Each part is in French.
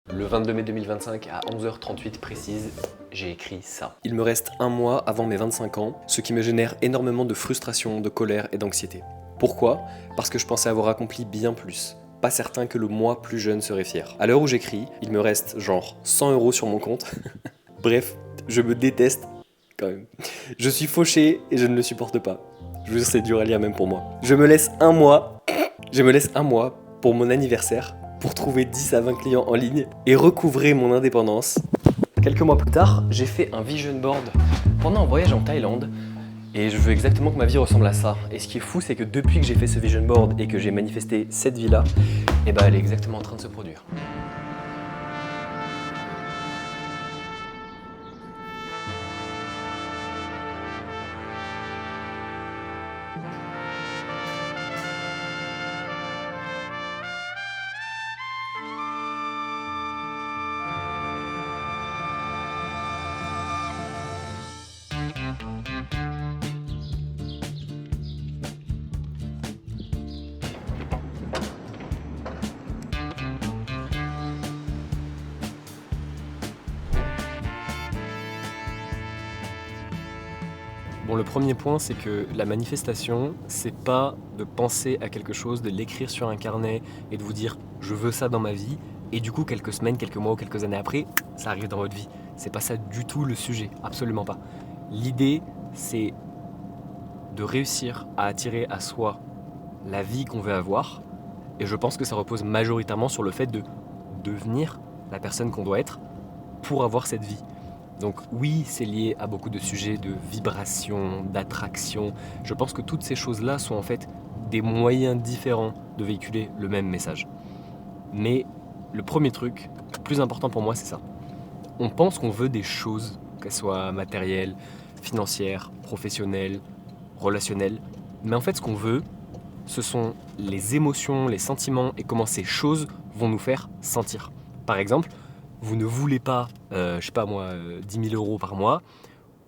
Le 22 mai 2025 à 11h38 précise, j'ai écrit ça. Il me reste un mois avant mes 25 ans, ce qui me génère énormément de frustration, de colère et d'anxiété. Pourquoi ? Parce que je pensais avoir accompli bien plus. Pas certain que le moi plus jeune serait fier. À l'heure où j'écris, il me reste genre 100 € sur mon compte. Bref, je me déteste quand même. Je suis fauché et je ne le supporte pas. Je vous jure, c'est dur à lire même pour moi. Je me laisse un mois pour mon anniversaire pour trouver 10 à 20 clients en ligne et recouvrer mon indépendance. Quelques mois plus tard, j'ai fait un vision board pendant un voyage en Thaïlande et je veux exactement que ma vie ressemble à ça. Et ce qui est fou, c'est que depuis que j'ai fait ce vision board et que j'ai manifesté cette vie-là, elle est exactement en train de se produire. Bon, le premier point, c'est que la manifestation, c'est pas de penser à quelque chose, de l'écrire sur un carnet et de vous dire « je veux ça dans ma vie » et du coup, quelques semaines, quelques mois ou quelques années après, ça arrive dans votre vie. C'est pas ça du tout le sujet, absolument pas. L'idée, c'est de réussir à attirer à soi la vie qu'on veut avoir et je pense que ça repose majoritairement sur le fait de devenir la personne qu'on doit être pour avoir cette vie. Donc oui, c'est lié à beaucoup de sujets de vibration, d'attraction. Je pense que toutes ces choses-là sont en fait des moyens différents de véhiculer le même message. Mais le premier truc, le plus important pour moi, c'est ça. On pense qu'on veut des choses, qu'elles soient matérielles, financières, professionnelles, relationnelles. Mais en fait, ce qu'on veut, ce sont les émotions, les sentiments et comment ces choses vont nous faire sentir. Par exemple, vous ne voulez pas, 10 000 € par mois,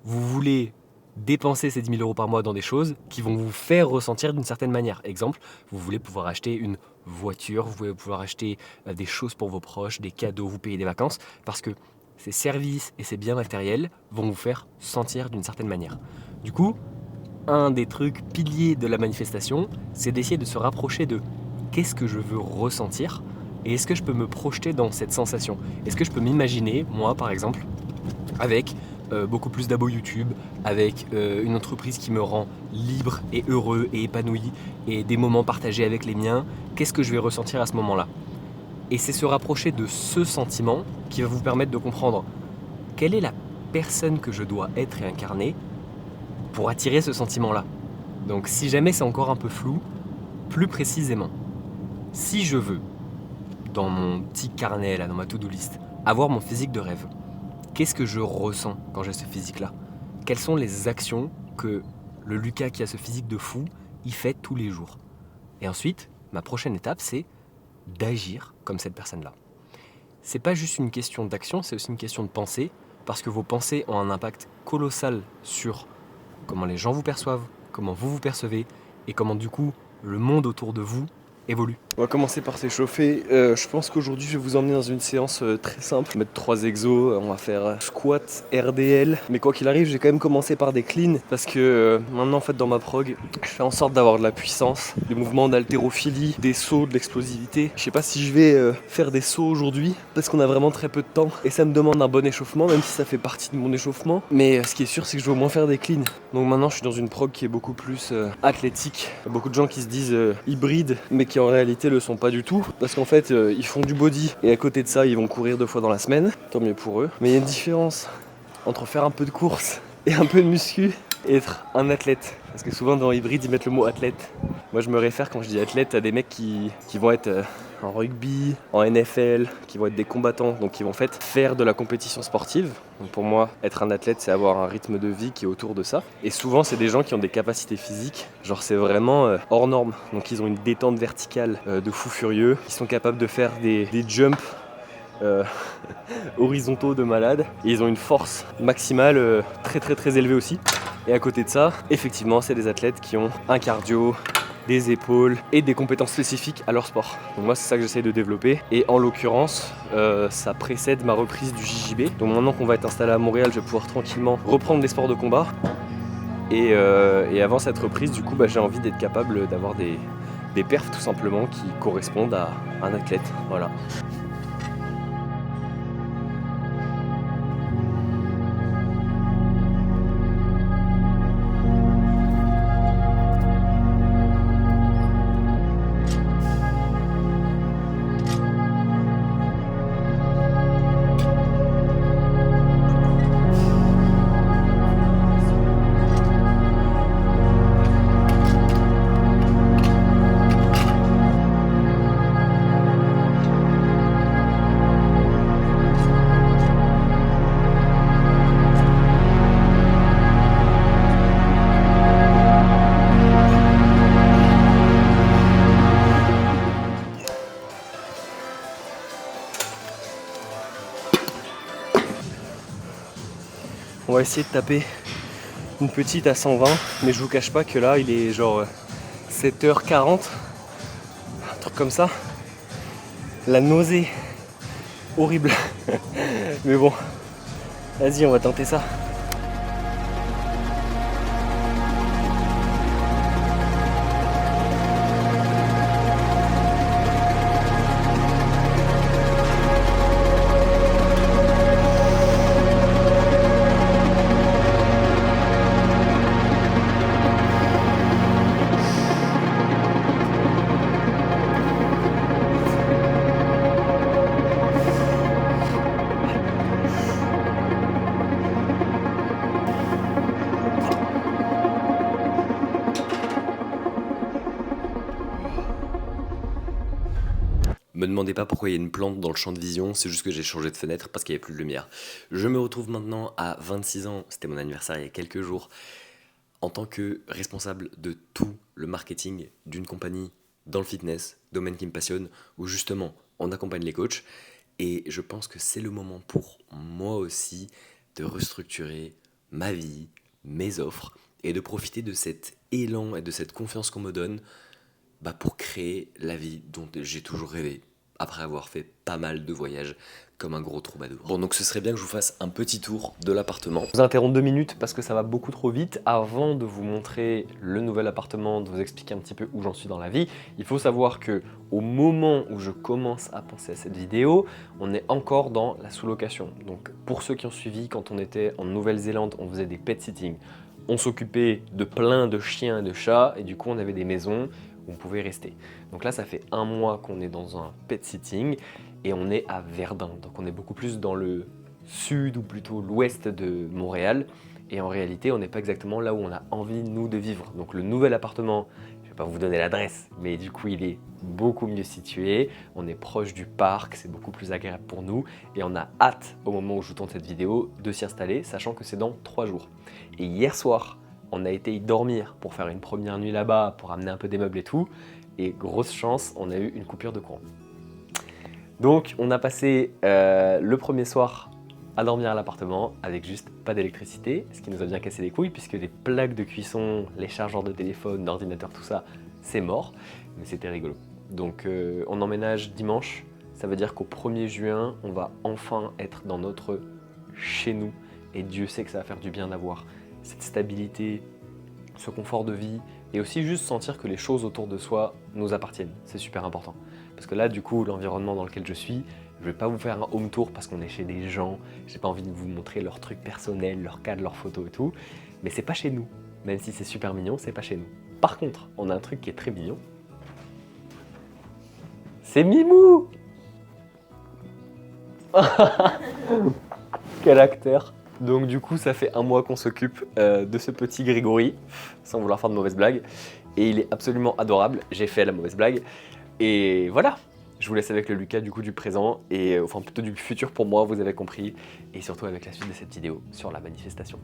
vous voulez dépenser ces 10 000 € par mois dans des choses qui vont vous faire ressentir d'une certaine manière. Exemple, vous voulez pouvoir acheter une voiture, vous voulez pouvoir acheter des choses pour vos proches, des cadeaux, vous payer des vacances, parce que ces services et ces biens matériels vont vous faire sentir d'une certaine manière. Du coup, un des trucs piliers de la manifestation, c'est d'essayer de se rapprocher de qu'est-ce que je veux ressentir et est-ce que je peux me projeter dans cette sensation. Est-ce que je peux m'imaginer, moi par exemple, avec beaucoup plus d'abos YouTube, avec une entreprise qui me rend libre et heureux et épanoui et des moments partagés avec les miens, qu'est-ce que je vais ressentir à ce moment-là? Et c'est se rapprocher de ce sentiment qui va vous permettre de comprendre quelle est la personne que je dois être et incarner pour attirer ce sentiment-là. Donc si jamais c'est encore un peu flou, plus précisément, si je veux, dans mon petit carnet, là, dans ma to-do list, avoir mon physique de rêve, qu'est-ce que je ressens quand j'ai ce physique-là? Quelles sont les actions que le Lucas qui a ce physique de fou, il fait tous les jours? Et ensuite, ma prochaine étape, c'est d'agir comme cette personne-là. C'est pas juste une question d'action, c'est aussi une question de pensée, parce que vos pensées ont un impact colossal sur comment les gens vous perçoivent, comment vous vous percevez, et comment du coup le monde autour de vous évolue. On va commencer par s'échauffer. Je pense qu'aujourd'hui je vais vous emmener dans une séance très simple. Mettre 3 exos, on va faire squat, RDL. Mais quoi qu'il arrive, j'ai quand même commencé par des cleans parce que maintenant en fait dans ma prog, je fais en sorte d'avoir de la puissance, des mouvements d'haltérophilie, des sauts, de l'explosivité. Je sais pas si je vais faire des sauts aujourd'hui parce qu'on a vraiment très peu de temps et ça me demande un bon échauffement, même si ça fait partie de mon échauffement. Mais ce qui est sûr, c'est que je vais au moins faire des cleans. Donc maintenant je suis dans une prog qui est beaucoup plus athlétique. Il y a beaucoup de gens qui se disent hybrides, mais qui en réalité le sont pas du tout parce qu'en fait ils font du body et à côté de ça ils vont courir 2 fois dans la semaine, tant mieux pour eux. Mais il y a une différence entre faire un peu de course et un peu de muscu et être un athlète, parce que souvent dans hybride ils mettent le mot athlète. Moi je me réfère quand je dis athlète à des mecs qui vont être en rugby, en NFL, qui vont être des combattants, donc qui vont en fait faire de la compétition sportive. Donc pour moi, être un athlète, c'est avoir un rythme de vie qui est autour de ça. Et souvent, c'est des gens qui ont des capacités physiques, genre c'est vraiment hors norme. Donc ils ont une détente verticale de fou furieux. Ils sont capables de faire des jumps horizontaux de malade. Et ils ont une force maximale très très très élevée aussi. Et à côté de ça, effectivement, c'est des athlètes qui ont un cardio des épaules et des compétences spécifiques à leur sport. Donc moi c'est ça que j'essaie de développer et en l'occurrence ça précède ma reprise du JJB. Donc maintenant qu'on va être installé à Montréal, je vais pouvoir tranquillement reprendre les sports de combat et avant cette reprise du coup j'ai envie d'être capable d'avoir des perfs tout simplement qui correspondent à un athlète. Voilà. On va essayer de taper une petite à 120, mais je vous cache pas que là il est genre 7h40, un truc comme ça. La nausée, horrible. Mais bon, vas-y, on va tenter ça. Me demandez pas pourquoi il y a une plante dans le champ de vision, c'est juste que j'ai changé de fenêtre parce qu'il n'y avait plus de lumière. Je me retrouve maintenant à 26 ans, c'était mon anniversaire il y a quelques jours, en tant que responsable de tout le marketing d'une compagnie dans le fitness, domaine qui me passionne, où justement on accompagne les coachs. Et je pense que c'est le moment pour moi aussi de restructurer ma vie, mes offres, et de profiter de cet élan et de cette confiance qu'on me donne pour créer la vie dont j'ai toujours rêvé, après avoir fait pas mal de voyages comme un gros troubadour. Bon, donc ce serait bien que je vous fasse un petit tour de l'appartement. Je vous interromps 2 minutes parce que ça va beaucoup trop vite. Avant de vous montrer le nouvel appartement, de vous expliquer un petit peu où j'en suis dans la vie, il faut savoir que au moment où je commence à penser à cette vidéo, on est encore dans la sous-location. Donc pour ceux qui ont suivi, quand on était en Nouvelle-Zélande, on faisait des pet sitting. On s'occupait de plein de chiens et de chats et du coup on avait des maisons où on pouvait rester. Donc là ça fait 1 mois qu'on est dans un pet sitting et on est à Verdun. Donc on est beaucoup plus dans le sud ou plutôt l'ouest de Montréal. Et en réalité on n'est pas exactement là où on a envie nous de vivre. Donc le nouvel appartement, je ne vais pas vous donner l'adresse, mais du coup il est beaucoup mieux situé. On est proche du parc, c'est beaucoup plus agréable pour nous. Et on a hâte au moment où je vous tourne cette vidéo de s'y installer, sachant que c'est dans 3 jours. Et hier soir, on a été y dormir pour faire une première nuit là-bas, pour amener un peu des meubles et tout. Et grosse chance, on a eu une coupure de courant. Donc on a passé le premier soir à dormir à l'appartement avec juste pas d'électricité, ce qui nous a bien cassé les couilles puisque les plaques de cuisson, les chargeurs de téléphone, d'ordinateur, tout ça, c'est mort. Mais c'était rigolo. Donc on emménage dimanche, ça veut dire qu'au 1er juin, on va enfin être dans notre chez nous. Et Dieu sait que ça va faire du bien d'avoir cette stabilité, ce confort de vie et aussi juste sentir que les choses autour de soi nous appartiennent. C'est super important. Parce que là, du coup, l'environnement dans lequel je suis, je vais pas vous faire un home tour parce qu'on est chez des gens. J'ai pas envie de vous montrer leurs trucs personnels, leurs cadres, leurs photos et tout. Mais c'est pas chez nous. Même si c'est super mignon, c'est pas chez nous. Par contre, on a un truc qui est très mignon. C'est Mimou. Quel acteur. Donc du coup, ça fait 1 mois qu'on s'occupe de ce petit Grégory, sans vouloir faire de mauvaises blagues. Et il est absolument adorable. J'ai fait la mauvaise blague. Et voilà, je vous laisse avec le Lucas du coup du présent, et enfin plutôt du futur pour moi, vous avez compris. Et surtout avec la suite de cette vidéo sur la manifestation.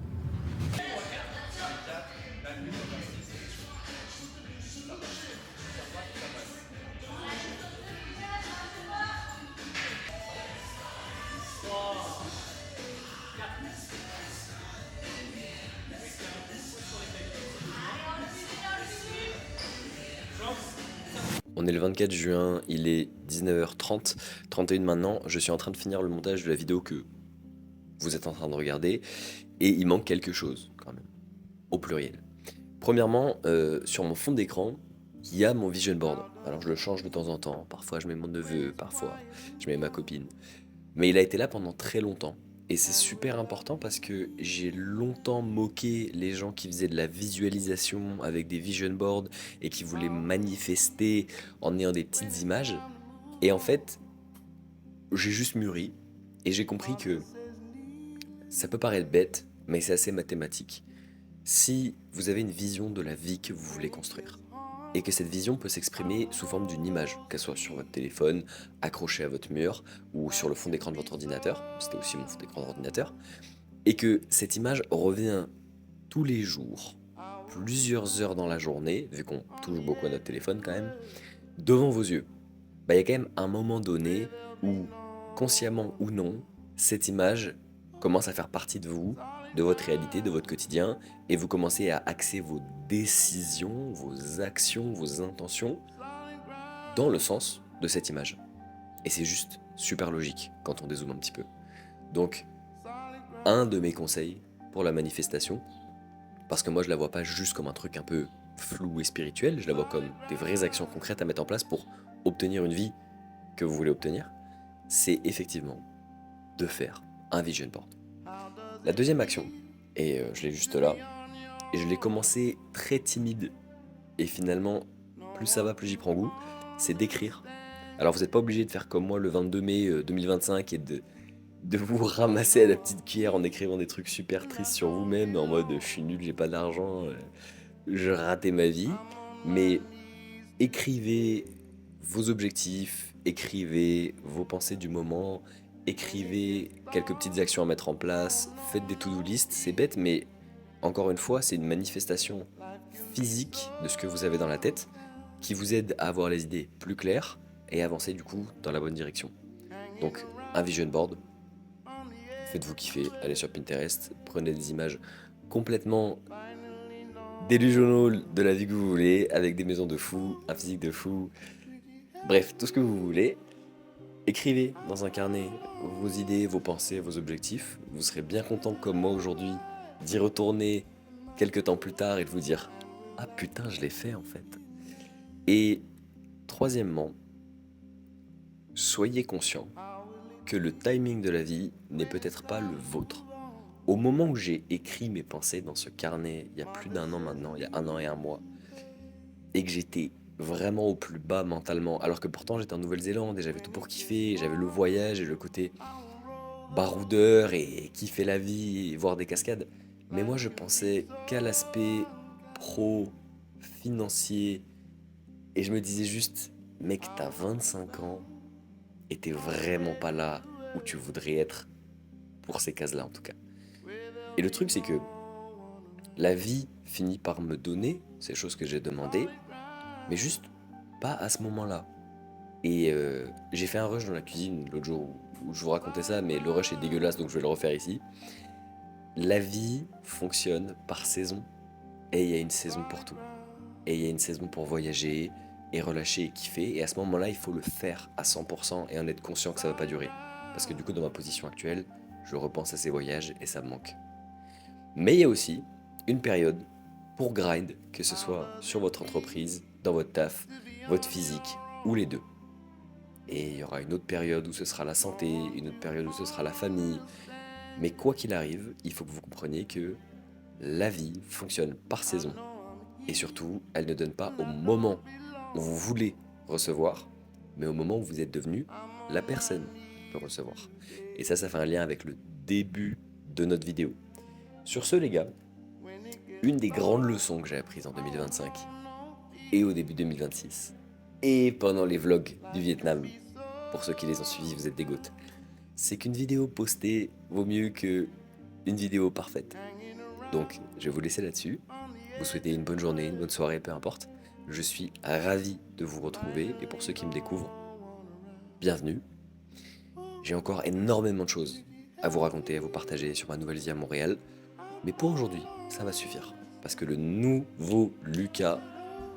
On est le 24 juin, il est 19h30, 31 maintenant, je suis en train de finir le montage de la vidéo que vous êtes en train de regarder, et il manque quelque chose quand même, au pluriel. Premièrement, sur mon fond d'écran, il y a mon vision board. Alors je le change de temps en temps, parfois je mets mon neveu, parfois je mets ma copine. Mais il a été là pendant très longtemps. Et c'est super important parce que j'ai longtemps moqué les gens qui faisaient de la visualisation avec des vision boards et qui voulaient manifester en ayant des petites images. Et en fait, j'ai juste mûri et j'ai compris que ça peut paraître bête, mais c'est assez mathématique. Si vous avez une vision de la vie que vous voulez construire, et que cette vision peut s'exprimer sous forme d'une image, qu'elle soit sur votre téléphone, accrochée à votre mur, ou sur le fond d'écran de votre ordinateur, c'était aussi mon fond d'écran d'ordinateur, et que cette image revient tous les jours, plusieurs heures dans la journée, vu qu'on touche beaucoup à notre téléphone quand même, devant vos yeux, bah, il y a quand même un moment donné où, consciemment ou non, cette image commence à faire partie de vous, de votre réalité, de votre quotidien, et vous commencez à axer vos décisions, vos actions, vos intentions dans le sens de cette image. Et c'est juste super logique quand on dézoome un petit peu. Donc, un de mes conseils pour la manifestation, parce que moi je la vois pas juste comme un truc un peu flou et spirituel, je la vois comme des vraies actions concrètes à mettre en place pour obtenir une vie que vous voulez obtenir, c'est effectivement de faire un vision board. La deuxième action, et je l'ai juste là, et je l'ai commencé très timide, et finalement, plus ça va, plus j'y prends goût, c'est d'écrire. Alors vous n'êtes pas obligé de faire comme moi le 22 mai 2025 et de vous ramasser à la petite cuillère en écrivant des trucs super tristes sur vous-même, en mode je suis nul, j'ai pas d'argent, je ratais ma vie. Mais écrivez vos objectifs, écrivez vos pensées du moment, écrivez quelques petites actions à mettre en place, faites des to-do list, c'est bête, mais encore une fois, c'est une manifestation physique de ce que vous avez dans la tête qui vous aide à avoir les idées plus claires et avancer du coup dans la bonne direction. Donc, un vision board, faites-vous kiffer, allez sur Pinterest, prenez des images complètement délusionnaux de la vie que vous voulez, avec des maisons de fous, un physique de fou, bref, tout ce que vous voulez. Écrivez dans un carnet vos idées, vos pensées, vos objectifs. Vous serez bien content comme moi aujourd'hui d'y retourner quelques temps plus tard et de vous dire « Ah putain, je l'ai fait en fait ». Et troisièmement, soyez conscient que le timing de la vie n'est peut-être pas le vôtre. Au moment où j'ai écrit mes pensées dans ce carnet, il y a plus d'un an maintenant, il y a 1 an et 1 mois, et que j'étais vraiment au plus bas mentalement, alors que pourtant j'étais en Nouvelle-Zélande et j'avais tout pour kiffer, j'avais le voyage et le côté baroudeur et kiffer la vie et voir des cascades. Mais moi je pensais qu'à l'aspect pro, financier, et je me disais juste, mec, t'as 25 ans et t'es vraiment pas là où tu voudrais être pour ces cases-là en tout cas. Et le truc c'est que la vie finit par me donner ces choses que j'ai demandées, mais juste pas à ce moment-là. Et j'ai fait un rush dans la cuisine l'autre jour où je vous racontais ça, mais le rush est dégueulasse donc je vais le refaire ici. La vie fonctionne par saison et il y a une saison pour tout. Et il y a une saison pour voyager et relâcher et kiffer. Et à ce moment-là, il faut le faire à 100% et en être conscient que ça va pas durer. Parce que du coup, dans ma position actuelle, je repense à ces voyages et ça me manque. Mais il y a aussi une période pour grind, que ce soit sur votre entreprise, dans votre taf, votre physique ou les deux. Et il y aura une autre période où ce sera la santé, une autre période où ce sera la famille. Mais quoi qu'il arrive, il faut que vous compreniez que la vie fonctionne par saison. Et surtout, elle ne donne pas au moment où vous voulez recevoir, mais au moment où vous êtes devenu la personne pour recevoir. Et ça fait un lien avec le début de notre vidéo. Sur ce, les gars, une des grandes leçons que j'ai apprises en 2025 et au début 2026, et pendant les vlogs du Vietnam, pour ceux qui les ont suivis, vous êtes des gouttes, c'est qu'une vidéo postée vaut mieux que une vidéo parfaite. Donc, je vais vous laisser là-dessus. Vous souhaitez une bonne journée, une bonne soirée, peu importe. Je suis ravi de vous retrouver et pour ceux qui me découvrent, bienvenue. J'ai encore énormément de choses à vous raconter, à vous partager sur ma nouvelle vie à Montréal. Mais pour aujourd'hui, ça va suffire. Parce que le nouveau Lucas,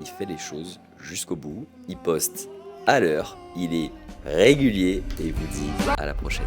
il fait les choses jusqu'au bout. Il poste à l'heure, il est régulier et il vous dit à la prochaine.